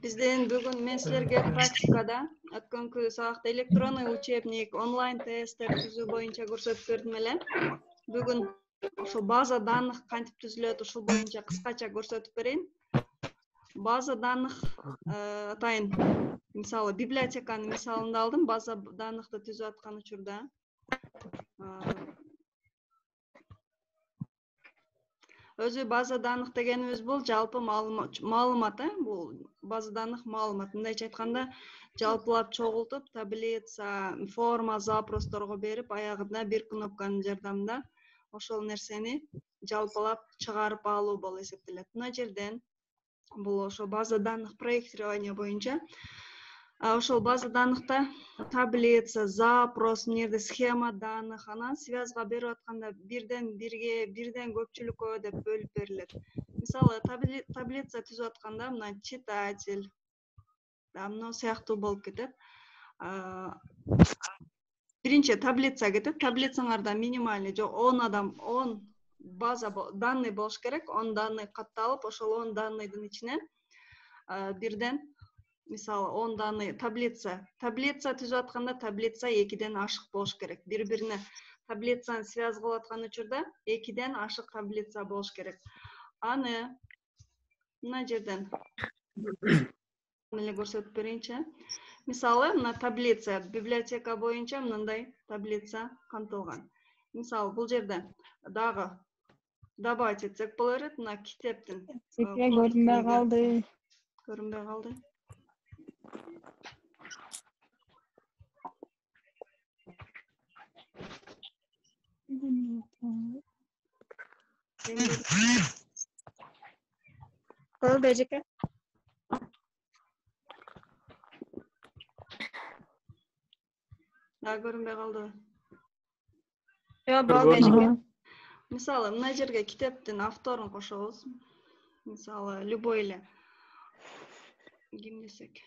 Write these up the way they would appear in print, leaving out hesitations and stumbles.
Бизден бүгүн мен силерге практикада өткөнкү сабакта электронный учебник, онлайн тесттер түзүү боюнча көрсөтүп бердим эле. Бүгүн ошо база данных кантип түзүлөт, ушул боюнча кыскача көрсөтүп берейин. База данных атайын мисалы библиотеканын мисалында алдым, база данныхты түзүп аткан учурда. Өзү база данных дегенибиз бул жалпы маалымат, бул база данных маалымат. Мындайча айтканда, жалпылап чогултуп, таблица, форма, запросторго берип, аягында бир кнопканын жардамында ошол нерсени жалпылап чыгарып алуу болуп эсептелет. Мына жерден бул ошо база данных проектирование боюнча ошол база данныхта таблица, запрос, мына жерде схема данных, анан связга берип атканда бирден бирге, бирден көпчүлүккө деп бөлүп берилет. Мисалы таблица түзүп атканда мына читатель, мына сыяктуу болуп кетет. Биринчи таблица кетет. Таблицаңарда минимальный 10 адам, 10 база данный болуш керек. 10 данный катталып, ошол 10 данныйдын ичинен бирден мисалы 10 данный таблица түзүп атканда таблица 2ден ашык болуш керек. Бири-бирине таблицаны связь кылып аткан учурда 2ден ашык таблица болуш керек. Аны мына жерден эле көрсөтүп берейинчи. Мисалы, мына таблица библиотека боюнча мындай таблица камтылган. Мисалы, бул жерде дагы добавить этсек боло берет. Мына китептин көрүнбөй калды. Көрүнбөй калды. Болду эжеке. Да көрүнбөй калды. Жок, болду эжеке. Мисалы, мына жерге китептин авторун кошобуз. Мисалы, любой эле ким десек,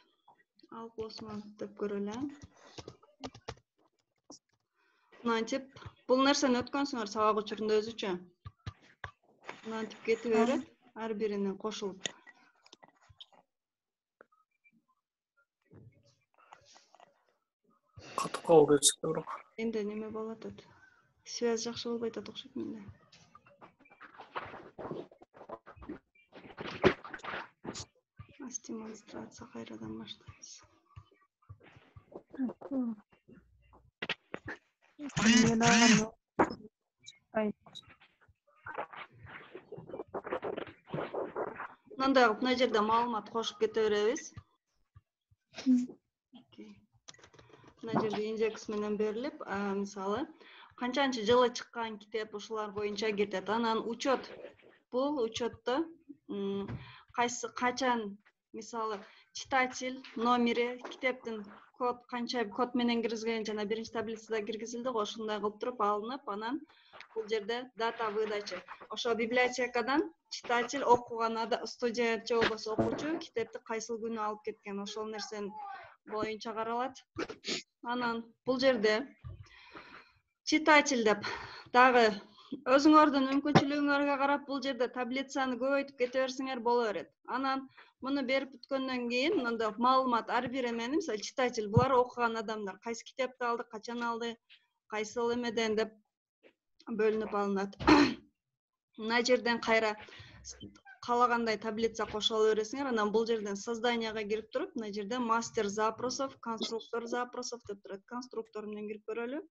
Алып Осмонов деп көрөлү. Мынантип, бул нерсени өткөнсүңөр сабак учурунда өзүчө. Мынантип кетип берет, ар бирине кошулуп. Катып калды бирок. Энди неме болуп атат? Связь жакшы болбой атат окшойт менде. Демонстрация кайрадан баштайбыз. Мындай кылып, мына жерде маалымат кошуп кете беребиз. Мына жерде индекс менен берилип, мисалы, канчанчы жылы чыккан китеп ушулар боюнча кетет. Анан учет. Бул учетто качан, мисалы, читатель номери, китептин канча код менен киргизилген жана биринчи таблицада киргизилди, ошондой кылып туруп алынып, анан бул жерде дата выдача. Ошо библиотекадан читатель окуган студент же болбосо окуучу китепти кайсыл күнү алып кеткен, ошол нерсени боюнча каралат. Анан бул жерде читатель деп дагы өзүңөрдүн мүмкүнчүлүгүңөргө карап бул жерде таблицаны көбөйтүп кете берсеңер боло берет. Анан муну берип бүткөндөн кийин мындай маалымат ар бир эмени, мисалы читатель, булар окуган адамдар, кайсы китепти алды, качан алды, кайсыл эмеден деп бөлүнүп алынат. Мына жерден кайра каалагандай таблица кошо ала бересиңер. Анан бул жерден созданияга кирип туруп, мына жерде мастер запросов, конструктор запросов деп турат. Конструктор менен кирип көрөлү.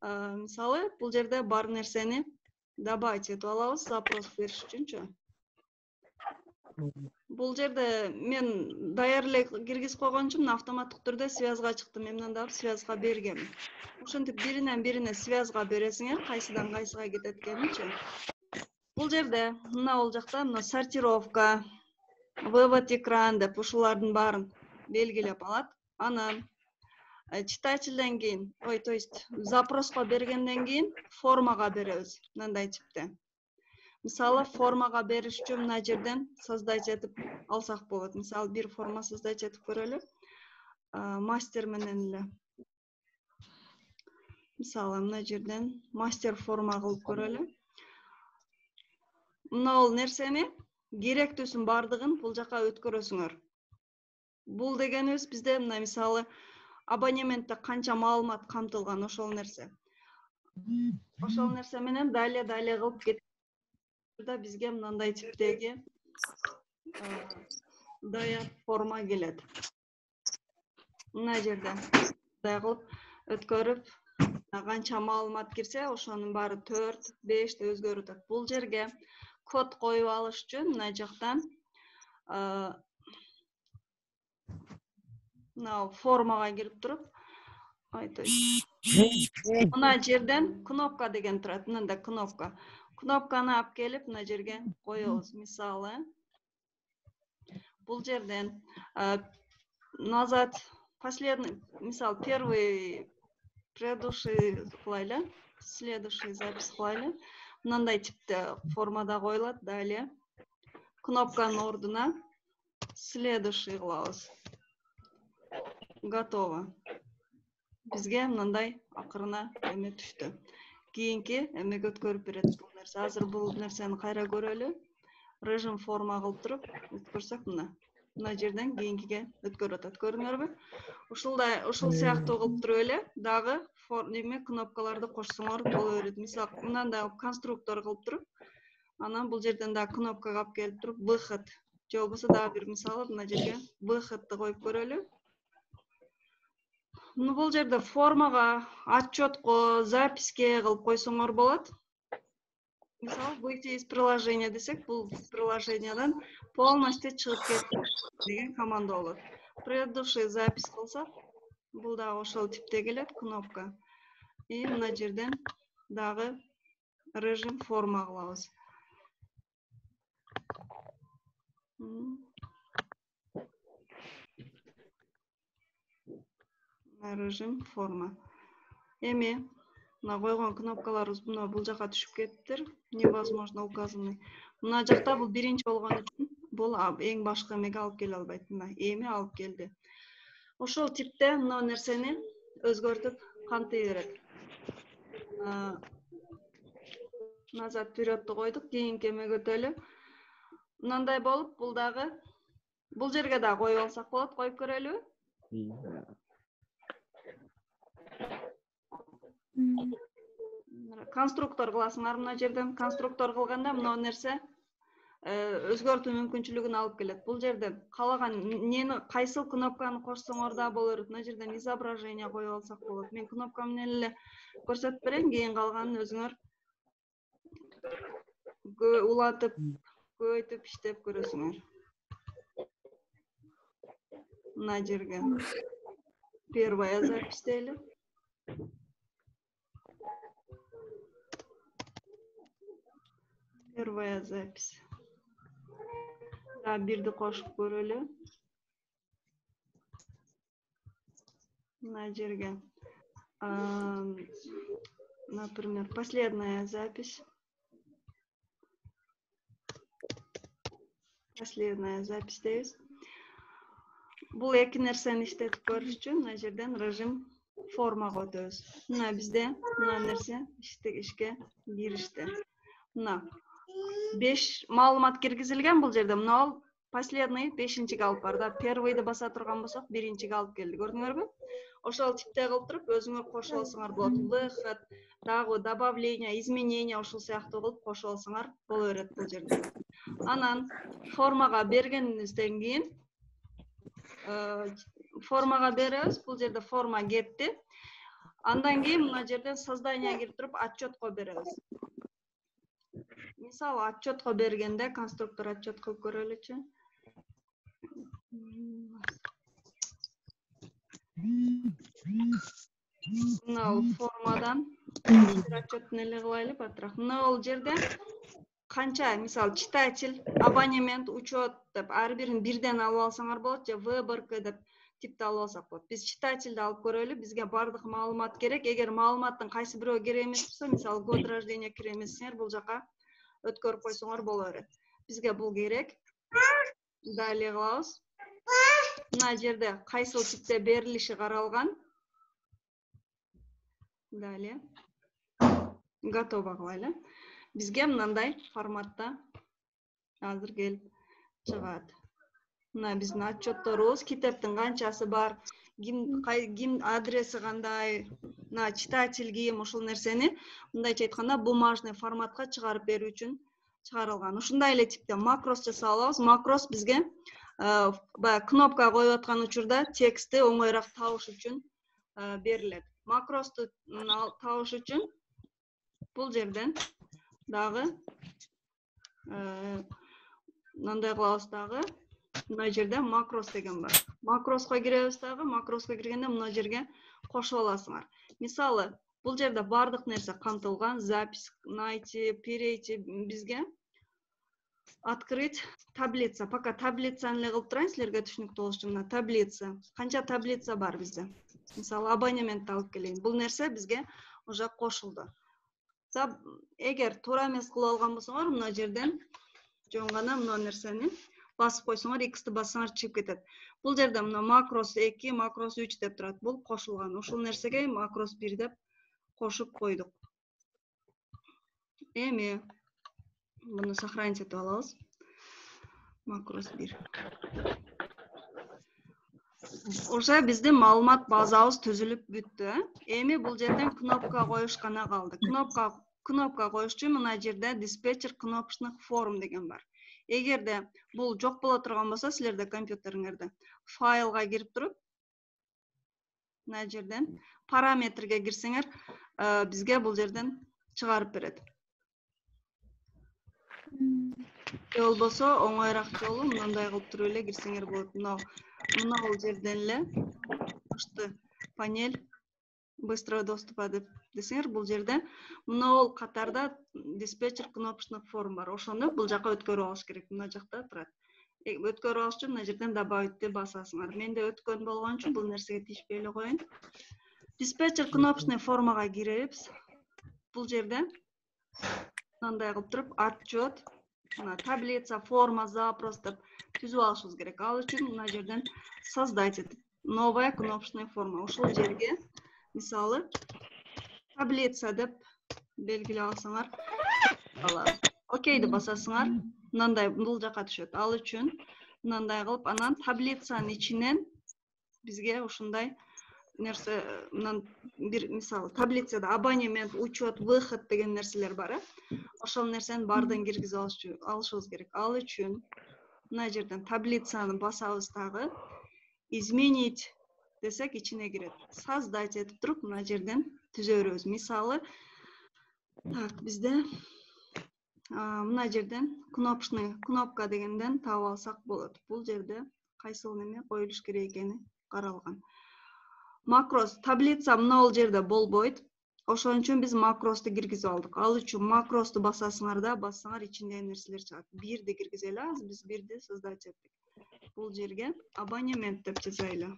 Мисалы, бул жерде бар нерсени добавить этип алабыз, запрос бериш үчүнчү. Бул жерде мен даяр эле киргизип койгончумун, мына автоматтык түрдө связга чыкты. Мен мындан да связга бергенмин. Ошентип биринен бирине связга бересиңер, кайсыдан кайсыга кетет экенинчи. Бул жерде мына бул жакта мына сортировка, вывод экран деп ушулардын баарын белгилеп алат. Анан читательден кийин, то есть запроско бергенден кийин формага беребиз, мындай типте. Мисалы, формага бериш үчүн мына жерден создать этип алсак болот. Мисалы, бир форма создать этип көрөлү. Мастер менен эле. Мисалы, мына жерден мастер форма кылып көрөлү. Мына бул нерсени керектүүсүн бардыгын бул жака өткөрөсүңөр. Бул дегенибиз бизде мына мисалы абонементте канча маалымат камтылган ошол нерсе. Ошол нерсе менен далее кылып кеткенде бизге мындай типтеги даяр форма келет. Мына жерде мындай кылып өткөрүп, канча маалымат кирсе, ошонун баары 4-5 өзгөрүп атат. Бул жерге код коюп алыш үчүн мына жактан мына формага кирип туруп, мына жерден кнопка деген турат, мындай кнопка. Кнопканы алып келип мына жерге коебуз. Мисалы, бул жерден назад последний, мисал, первый предыдущий кылайлы, следующий запись кылайлы. Мындай типте формада коюлат. Далее кнопканын ордуна следующий кылабыз. Готово. Бизге мындай акырына эме түштү. Кийинки эмеге өткөрүп берет бул нерсе. Азыр бул нерсени кайра көрөлү. Режим форма кылып туруп өткөрсөк мына жерден кийинкиге өткөрүп атат. Көрдүңөрбү? Ушул сыяктуу кылып туруп эле дагы неме кнопкаларды кошсоңор боло берет. Мисалы, мындай конструктор кылып туруп, анан бул жерден да кнопкага алып келип туруп выход же болбосо дагы бир мисалы мына жерге выходду коюп көрөлү. Бул жерде формага, отчетко, записке кылып койсоңор болот. Мисалы, выйти из приложения десек, бул приложениядан полностью чыгып кетти деген команда болот. Предыдущий запись кылсак, бул дагы ошол типте келет кнопка. И мына жерден дагы режим форма кылабыз. Режим форма. Эми мына койгон кнопкаларыбыз бул жака түшүп кетиптир. Невозможно указанный. Мына жакта бул биринчи болгон үчүн бул эң башкы эмеге алып келе албайт. Мына эми алып келди. Ошол типте мына нерсени өзгөртүп камтый берет. Назад вперёдду койдук, кийинки эмеге өтөлү. Мындай болуп, бул дагы бул жерге да коюп алсак болот, коюп көрөлүбү? Конструктор кыласыңар мына жерден. Конструктор кылганда мына нерсе өзгөртүү мүмкүнчүлүгүн алып келет. Бул жерде каалаган нени кайсыл кнопканы кошсоңор да боло берет. Мына жерден изображение коюп алсак болот. Мен кнопка менен эле көрсөтүп берейин, кийин калганын өзүңөр улантып, көбөйтүп иштеп көрөсүңөр. Мына жерге первая запись дейли. Первая запись. Да, бирди кошуп көрөлү. Мына жерге, например, последняя запись. Последняя запись дейбиз. Бул эки нерсени иштетип көрүш үчүн мына жерден режим формага өтөбүз. Мына бизде мына нерсе ишке киришти. Мына 5 маалымат киргизилген бул жерде. Мына ал последний 5-нчиге алып барды. Первыйды баса турган болсок, 1-нчиге алып келди. Көрдүңөрбү? Ошол типте кылып туруп өзүңөр кошуп алсаңар болот. Выход, дагы добавление, изменение ошол сыяктуу кылып кошуп алсаңар боло берет бул жерде. Анан формага бергениңизден кийин формага беребиз. Бул жерде форма кетти. Андан кийин мына жерден создание кирип туруп отчетко беребиз. Мисалы, отчетко бергенде конструктор отчет кылып көрөлүчү. Мына формадан отчеттин эле кылайлы батыраак. Мына ол жерде канча, мисалы, читатель, абонемент, учет деп ар бирин бирден алып алсаңар болот, же выборка деп типте алып алсак болот. Биз читательди алып көрөлү, бизге бардык маалымат керек. Эгер маалыматтын кайсы бирөө керек эмес болсо, мисалы, год рождения керек эмессиңер, бул жака өткөрүп койсоңор боло берет. Бизге бул керек. Далее кылабыз. Мына жерде кайсыл типте берилиши каралган. Далее готово кылайлы. Бизге мындай форматта Азыр келип чыгат. Мына биздин отчетторубуз, китептин канчасы бар, ким адреси кандай, мына читатель ким, ушул нерсени мындайча айтканда бумажный форматка чыгарып берүү үчүн чыгарылган. Ушундай эле типте макрос жасап алабыз. Макрос бизге баягы кнопка коюп аткан учурда текстти оңоюраак табыш үчүн берилет. Макросту табыш үчүн бул жерден дагы мындай кылабыз дагы. Мына жерде макрос деген бар. Макроско киребиз дагы. Макроско киргенде мына жерге кошуп аласыңар. Мисалы, бул жерде бардык нерсе камтылган. Запись, найти, перейти бизге открыть таблица. Пока таблицаны эле кылып турайын, силерге түшүнүктүү болуш үчүн. Мына таблица. Канча таблица бар бизде? Мисалы, абонементти алып келейин. Бул нерсе бизге уже кошулду. Эгер туура эмес кылып алган болсоңор, мына жерден жөн гана мына нерсени басып койсоңор, X'ти бассаңар чыгып кетет. Бул жерде мына макрос 2, макрос 3 деп турат. Бул кошулган. Ушул нерсеге макрос 1 деп кошуп койдук. Эми буну сохранить этип алабыз. Макрос 1. Уже биздин маалымат базабыз түзүлүп бүттү. Эми бул жерден кнопка коюш гана калды. Кнопка коюш үчүн мына жерде диспетчер кнопочных форм деген бар. Эгерде бул жок боло турган болсо, силерде компьютериңерде файлга кирип туруп, мына жерден параметрге кирсеңер, бизге бул жерден чыгарып берет. Же болбосо оңоюраак жолу мындай кылып туруп эле кирсеңер болот. Мына бул жерден эле ушты панель быстрого доступа деп десеңер, бул жерде мына бул катарда диспетчер кнопочных форм бар. Ошону бул жака өткөрүп алыш керек. Мына жакта турат. Өткөрүп алыш үчүн мына жерден добавитти басасыңар. Менде өткөн болгон үчүн бул нерсеге тийишпей эле коеюн. Диспетчер кнопочный формага киребиз. Бул жерде мындай кылып туруп отчет, таблица, форма, запрос деп түзүп алышыбыз керек. Ал үчүн мына жерден создать этип, новая кнопочная форма. Ушул жерге мисалы таблица деп белгилеп алсаңар, окейди басасыңар, мындай бул жака түшөт. Ал үчүн мындай кылып, анан таблицанын ичинен бизге ушундай нерсе, бир мисалы таблицада абонемент, учет, выход деген нерселер бар. Ошол нерсени бардын киргизип алышыбыз керек. Ал үчүн мына жерден таблицаны басабыз дагы, изменить десек ичине кирет. Создать этип туруп, мына жерден түзө беребиз. Мисалы, бизде мына жерден кнопка дегенден таап алсак болот. Бул жерде кайсыл неме коюлуш керек экени каралган. Макрос, таблица мына бул жерде болбойт. Ошон үчүн биз макросту киргизип алдык. Ал үчүн макросту басасыңар да, бассаңар ичиндеги нерселер чыгат. Бирди киргизели, азыр биз бирди создать эттик. Бул жерге абонемент деп жазайлы.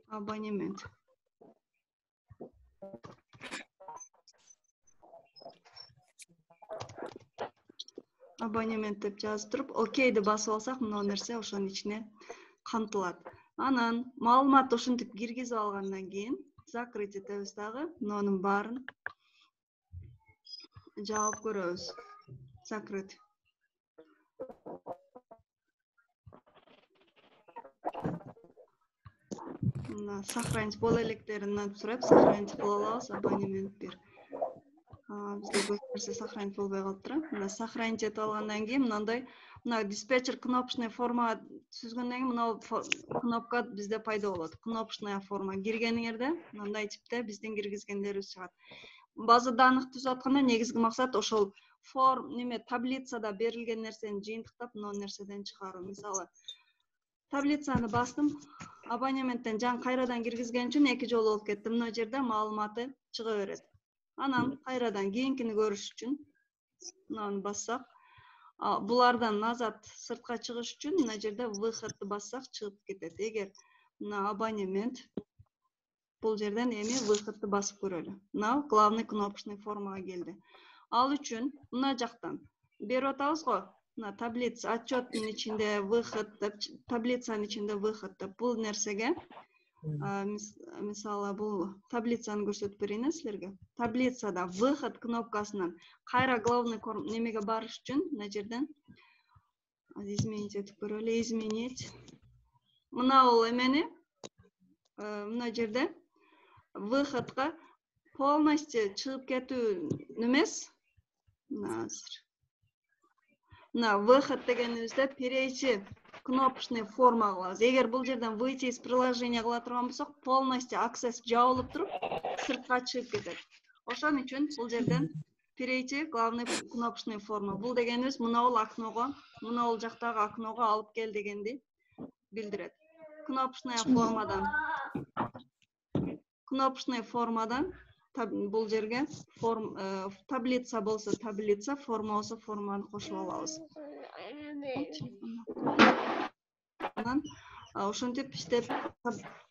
Абонемент. Абонемент деп жазып туруп, окейди басып алсак, мына нерсе ошонун ичине камтылат. Анан маалымат ушинтип киргизип алгандан кийин закрыть этебиз дагы, мунун баарын жаап көрөбүз. Закрыть. Мына сохранить бол электеринен сурап, сохранить кыла алабыз, абонемент 1. Бизде көп нерсе сохранить болбой калыптыр. Мына сохранить этип алгандан кийин мындай диспетчер кнопочный форма түзгөндөн кийин мына кнопка бизде пайда болот. Кнопочная форма киргениңерде мындай типте биздин киргизгендерибиз чыгат. База данных түзүп атканда негизги максат ошол таблицада берилген нерсени жыйынтыктап, мына нерседен чыгаруу. Мисалы, таблицаны бастым, абонементтен кайрадан киргизген үчүн 2 жолу болуп кетти. Мына жерде маалыматы чыга берет. Анан кайрадан кийинкини көрүш үчүн мынаны бассак, булардан назад сыртка чыгыш үчүн мына жерде выходты бассак чыгып кетет. Эгер мына абонемент, бул жерден эми выходты басып көрөлү. Мына главный кнопочный формага келди. Ал үчүн мына жактан берип атабыз го. Мына таблица, отчеттун ичинде выход деп, таблицанын ичинде выход деп, бул нерсеге Мисалы, бұл таблицаны көрсетіп берейін сілерге. Таблицада выход кнопкасынан қайра главный немеге барыш үшін, мына жерден изменить етіп көрелі, изменить. Мына ол емені, мына жерде выходқа полностью шығып кету немес. Мына выход дегенімізде перейти кнопочный форма қылабыз. Егер бұл жерден выйти из приложения қыла тұрған болсақ, полностью аксесс жауылып тұрып, сыртқа шығып кетеді. Ошон үчүн бұл жерден перейти главный кнопочный форма. Бұл дегеніміз мына ол окноға, мына ол жақтағы окноға алып кел дегенді билдирет. Кнопочный формадан бұл жерге таблица болса таблица, форма болса форманы қосып алабыз. Ошентип иштеп,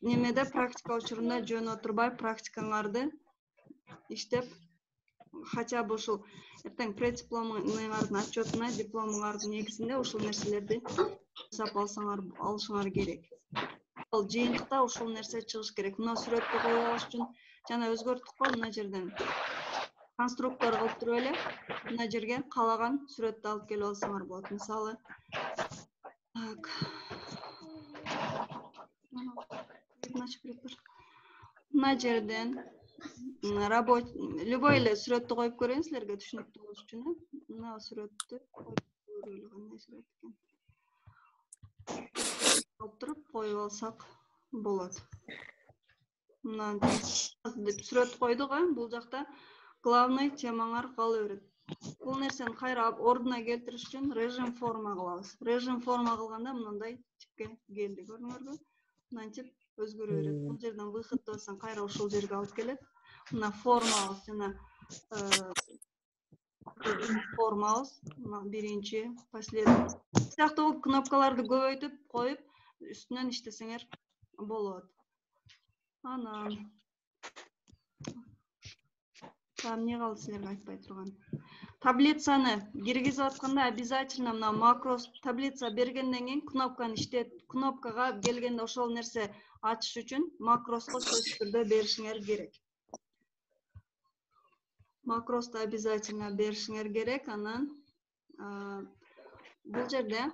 немеде практика учурунда жөн отурбай практикаңарды иштеп, хотя бы ушул эртең преддипломуңардын отчетуна, дипломуңардын негизинде ушул нерселерди жасап алышыңар керек. Ал жыйынтыкта ушул нерсе чыгыш керек. Мына сүрөттү коюп алыш үчүн жана өзгөрттүк го, мына жерден конструктор кылып туруп эле мына жерге каалаган сүрөттү алып келип алсаңар болот. Мисалы, мына жерден любой эле сүрөттү коюп көрөйүн силерге түшүнүктүү болуш үчүн. Мына сүрөттү алып туруп коюп алсак болот. Мына сүрөт койдук, бул жакта главный темаңар кала берет. Бул нерсени кайра ордуна келтириш үчүн режим форма кылабыз. Режим форма кылганда мындай типке келди, көрдүңөрбү? Мынтип өзгөрө берет. Бул жерден выход болсоң кайра ушул жерге алып келет. Мына форма жана форма биринчи, последний. Сыяктуу кнопкаларды көбөйтүп коюп, үстүнөн иштесеңер болот. Анан эмне калды силерге айтпай турган? Таблицаны киргизип атканда обязательно мына макрос таблица бергенден кийин кнопканы кнопкага келгенде ошол нерсе ачыш үчүн макроско сөзсүз түрдө беришиңер керек. Макросты обязательно беришиңер керек. Анан бул жерде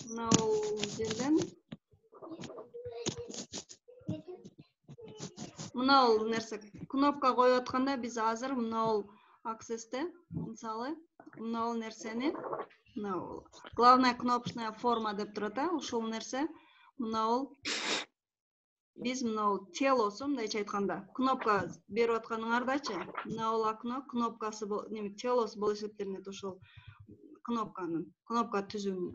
мына жерден мына нерсе кнопка коюп атканда биз азыр мына аксесте, мисалы, мына нерсени мына главная кнопочная форма деп турат, ушул нерсе мына биз мына телосу мындайча айтканда кнопка берип атканыңардачы, мына окно кнопкасы телосу болуп эсептелинет ошол кнопка түзүүнүн.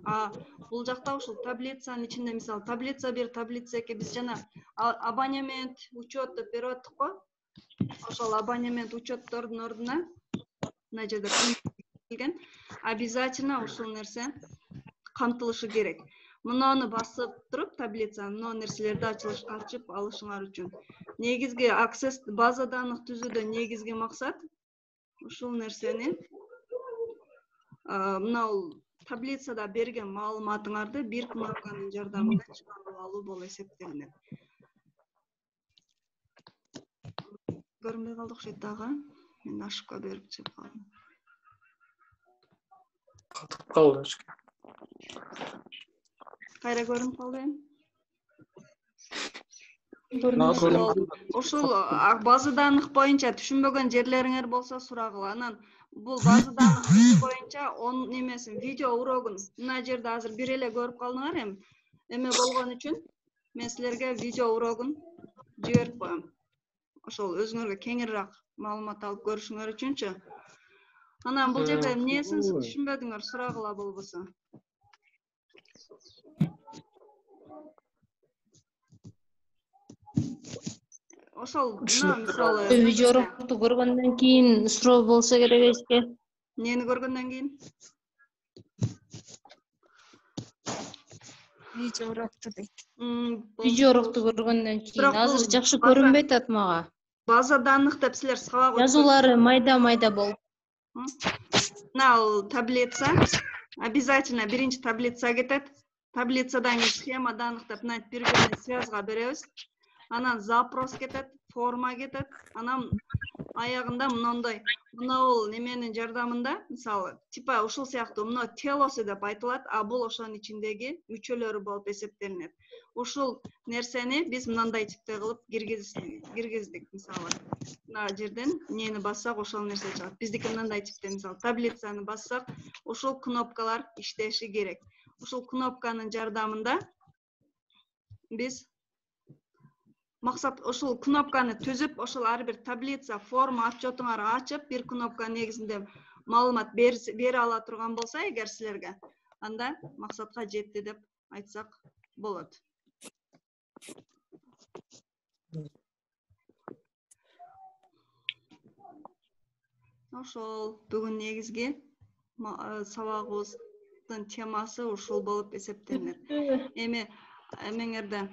Бул жакта ушул таблицанын ичинде, мисалы, таблица 1, таблица 2 биз жана абонемент, учет деп берип аттык го. Ошол абонемент, учеттордун ордуна мына жерде келген обязательно ушул нерсе камтылышы керек. Мынаны басып туруп таблицаны, мына нерселерди ачып алышыңар үчүн. Негизги аксесс база данных түзүүдө негизги максат ушул нерсени мына таблицада берген маалыматыңарды бир кнопканын жардамында чыгарып алуу болуп эсептелинет. Көрүнбөй калды окшойт дагы. Мен ошибка берип чыгып калдым. Катып калды. Кайра көрүнүп калды. Ошол база данных боюнча түшүнбөгөн жерлериңер болсо сурагыла. Анан бул база данных боюнча немесин видео урогун мына жерде азыр бир эле көрүп калдыңар. Эме болгон үчүн мен силерге видео урогун жиберип коем. Ошол өзүңөргө кеңирээк маалымат алып көрүшүңөр үчүнчү. Анан бул жерде эмнесин түшүнбөдүңөр, сурагыла болбосо. Ошол мисалы видеорокту көргөндөн кийин суроо болсо керек эске. Нени көргөндөн кийин? Видеорокту дейт. Видеорокту көргөндөн кийин азыр жакшы көрүнбөй атат мага. База данных деп силер сабак жазуулары майда болуп. Мына таблица обязательно биринчи таблица кетет. таблицадан схемада аныктап мынтип бири-бирине связга беребиз. Анан запрос кетет, форма кетет. Анан аягында мындай мынау неменин жардамында, мисалы, типа ушул сыяктуу мына телосу деп айтылат, а бул ошонун ичиндеги мүчөлөрү болуп эсептелинет. Ушул нерсени биз мындай типте кылып киргиздик, мисалы. Мына жерден нени бассак, ошол нерсе чыгат. Биздики мындай типте, мисалы, таблицаны бассак, ушул кнопкалар иштеши керек. Ушул кнопканын жардамында биз максат ушул кнопканы түзүп, ошол ар бир таблица, форма, отчетуңар ачып, бир кнопка негизинде маалымат бере ала турган болсо, эгер силерге, анда максатка жетти деп айтсак болот. Ошол бүгүн негизги сабагыбыздын темасы ушул болуп эсептелинет. Эми эмеңерде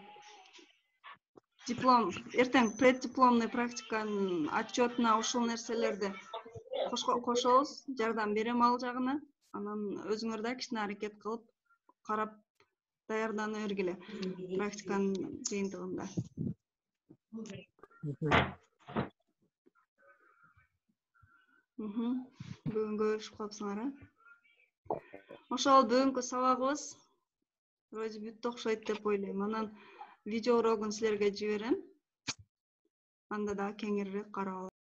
диплом, эртең преддипломный практиканын отчетуна ушул нерселерди кошобуз, жардам берем ал жагына. Анан өзүңөр да кичине аракет кылып, карап даярдана бергиле практиканын жыйынтыгында. Бүгүн көрүшүп калыпсыңар, а? Ошол бүгүнкү сабагыбыз вроде бүттү окшойт деп ойлойм. Анан видео урогун силерге жиберем. Анда да кеңирээк карап